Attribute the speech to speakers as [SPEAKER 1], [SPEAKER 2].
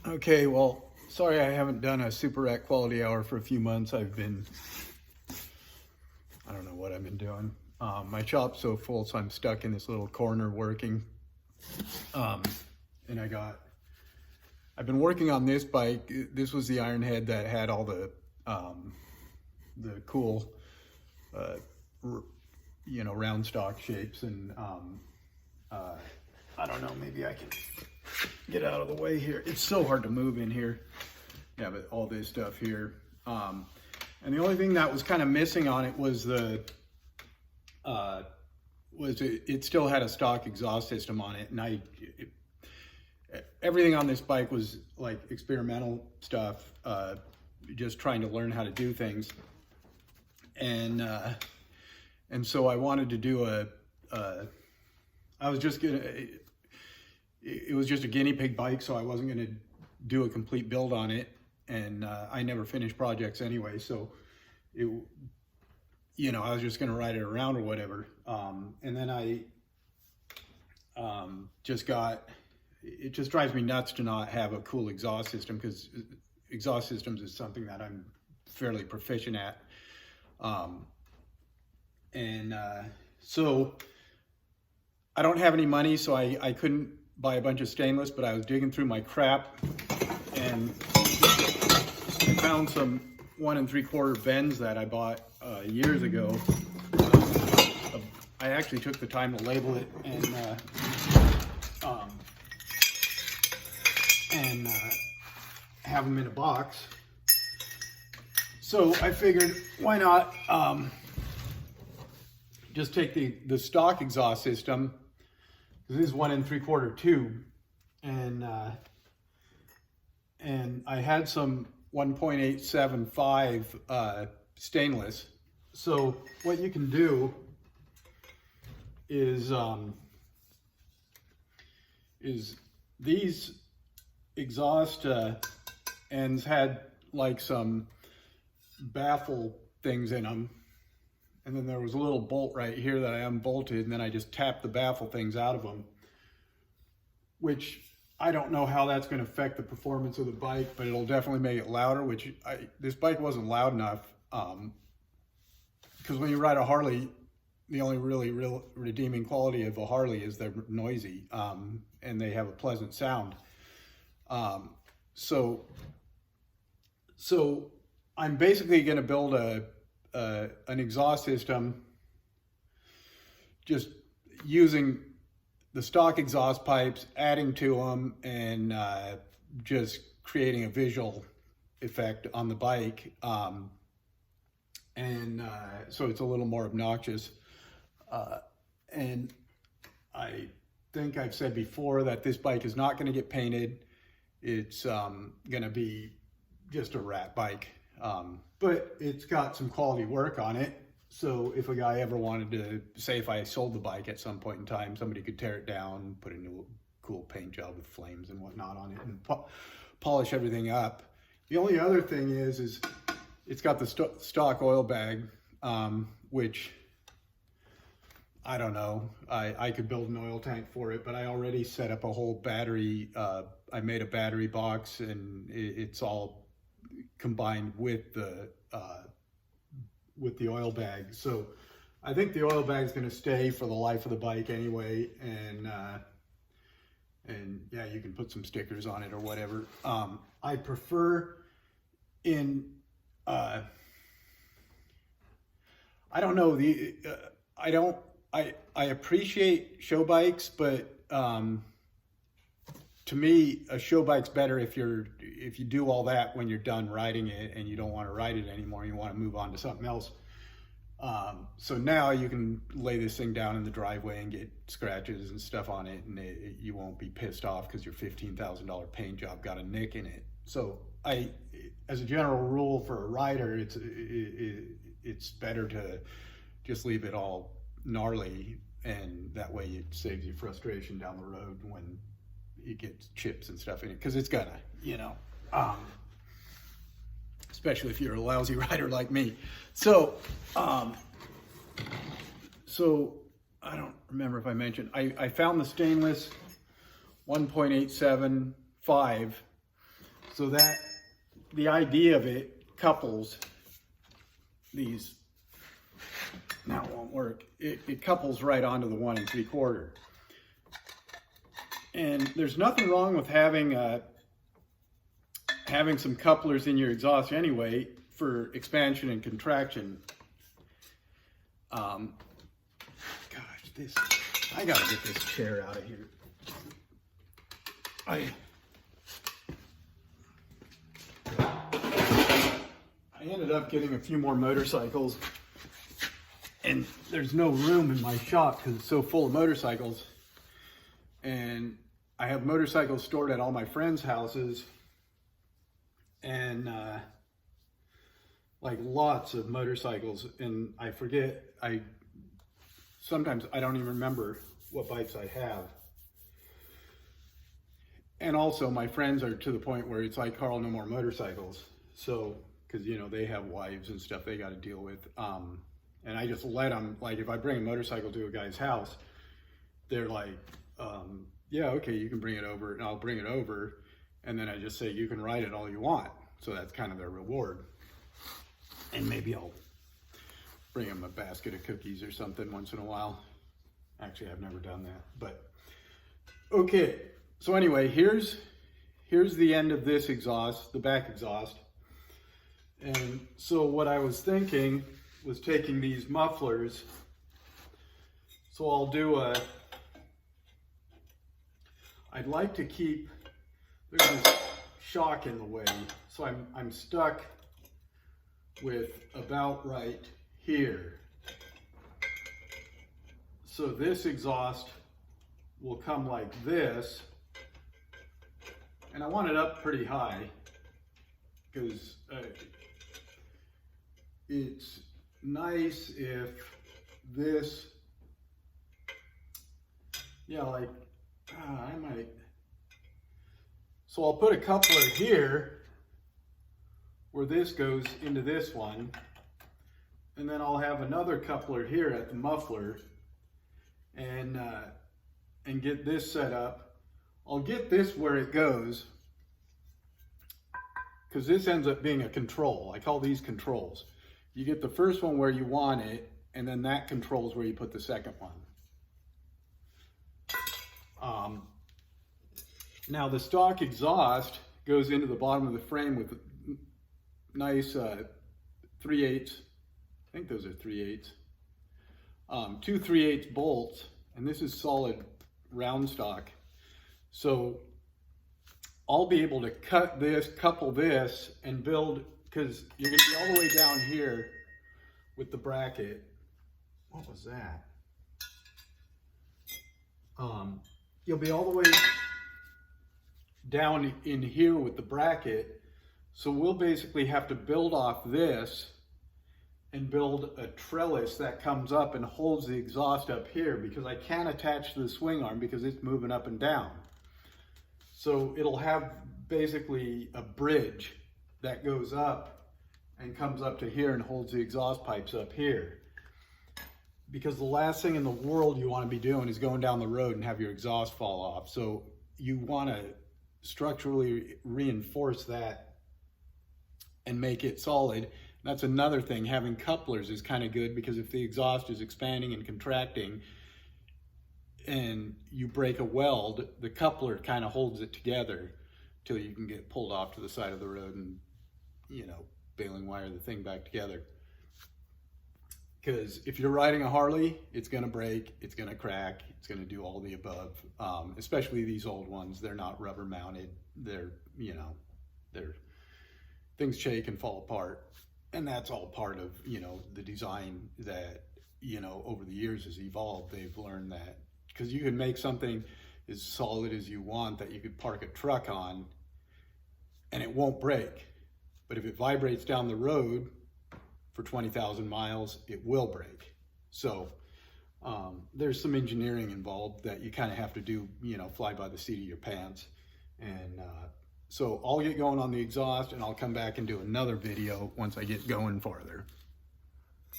[SPEAKER 1] Okay, well, sorry I haven't done a super at quality hour for a few months. I don't know what I've been doing. My shop's so full, so I'm stuck in this little corner working. And I've been working on this bike. This was the Ironhead that had all the cool, round stock shapes. And I don't know, maybe I can get out of the way here. It's so hard to move in here. Yeah, but all this stuff here. And the only thing that was kind of missing on it was it still had a stock exhaust system on it, and everything on this bike was like experimental stuff, just trying to learn how to do things. And so I wanted to do it was just a guinea pig bike, so I wasn't gonna do a complete build on it. And I never finished projects anyway, so I was just gonna ride it around or whatever. And then it just drives me nuts to not have a cool exhaust system, because exhaust systems is something that I'm fairly proficient at. So I don't have any money, so I couldn't buy a bunch of stainless, but I was digging through my crap and I found some 1 3/4 bends that I bought years ago. I actually took the time to label it and have them in a box. So I figured, why not just take the stock exhaust system. This is 1 3/4 tube, and I had some 1.875 stainless. So what you can do is these exhaust ends had like some baffle things in them, and then there was a little bolt right here that I unbolted, and then I just tapped the baffle things out of them, which I don't know how that's going to affect the performance of the bike, but it'll definitely make it louder, which this bike wasn't loud enough, because when you ride a Harley, the only real redeeming quality of a Harley is they're noisy, and they have a pleasant sound. So I'm basically going to build an exhaust system just using the stock exhaust pipes, adding to them, and just creating a visual effect on the bike. So it's a little more obnoxious. And I think I've said before that this bike is not going to get painted. It's going to be just a rat bike. But it's got some quality work on it. So if a guy ever wanted to, say if I sold the bike at some point in time, somebody could tear it down, put a new cool paint job with flames and whatnot on it, and polish everything up. The only other thing is it's got the stock oil bag, which I don't know. I could build an oil tank for it, but I already set up a whole battery. I made a battery box, and it's all combined with the oil bag. So I think the oil bag is going to stay for the life of the bike anyway. And yeah, you can put some stickers on it or whatever. I prefer I don't know, I appreciate show bikes, but to me, a show bike's better if you do all that when you're done riding it and you don't want to ride it anymore, you want to move on to something else. So now you can lay this thing down in the driveway and get scratches and stuff on it, and you won't be pissed off because your $15,000 paint job got a nick in it. So as a general rule for a rider, it's better to just leave it all gnarly, and that way it saves you frustration down the road when you get chips and stuff in it, because it's gonna, especially if you're a lousy rider like me. So I don't remember if I mentioned, I found the stainless 1.875 So that, the idea of it couples these, now it won't work, it couples right onto the 1 3/4. And there's nothing wrong with having some couplers in your exhaust anyway for expansion and contraction. Gosh, I gotta get this chair out of here. I ended up getting a few more motorcycles, and there's no room in my shop because it's so full of motorcycles. And I have motorcycles stored at all my friends' houses, and like lots of motorcycles, and I forget, sometimes I don't even remember what bikes I have. And also my friends are to the point where it's like, Carl, no more motorcycles. So, because you know, they have wives and stuff they got to deal with. And I just let them, like if I bring a motorcycle to a guy's house, they're like, yeah, okay, you can bring it over, and I'll bring it over. And then I just say, you can ride it all you want. So that's kind of their reward. And maybe I'll bring them a basket of cookies or something once in a while. Actually, I've never done that, but okay. So anyway, here's the end of this exhaust, the back exhaust. And so what I was thinking was taking these mufflers. So I'll do I'd like to keep, there's this shock in the way. So I'm stuck with about right here. So this exhaust will come like this. And I want it up pretty high because it's nice if this, yeah, like, I might, so I'll put a coupler here where this goes into this one, and then I'll have another coupler here at the muffler, and get this set up. I'll get this where it goes, because this ends up being a control. I call these controls. You get the first one where you want it, and then that controls where you put the second one. Now the stock exhaust goes into the bottom of the frame with nice 3/8, I think those are 3/8, 2 3/8 bolts, and this is solid round stock. So I'll be able to cut this, couple this, and build, because you're going to be all the way down here with the bracket. What was that? You'll be all the way down in here with the bracket. So we'll basically have to build off this and build a trellis that comes up and holds the exhaust up here, because I can't attach to the swing arm because it's moving up and down. So it'll have basically a bridge that goes up and comes up to here and holds the exhaust pipes up here. Because the last thing in the world you want to be doing is going down the road and have your exhaust fall off. So you want to structurally reinforce that and make it solid. That's another thing, having couplers is kind of good, because if the exhaust is expanding and contracting and you break a weld, the coupler kind of holds it together till you can get pulled off to the side of the road and, you know, baling wire the thing back together. Because if you're riding a Harley, it's going to break, it's going to crack, it's going to do all the above. Especially these old ones, they're not rubber mounted. They're, you know, things shake and fall apart. And that's all part of, you know, the design that, you know, over the years has evolved. They've learned that, because you can make something as solid as you want that you could park a truck on and it won't break. But if it vibrates down the road for 20,000 miles, it will break. So there's some engineering involved that you kind of have to do, you know, fly by the seat of your pants. And so I'll get going on the exhaust, and I'll come back and do another video once I get going farther.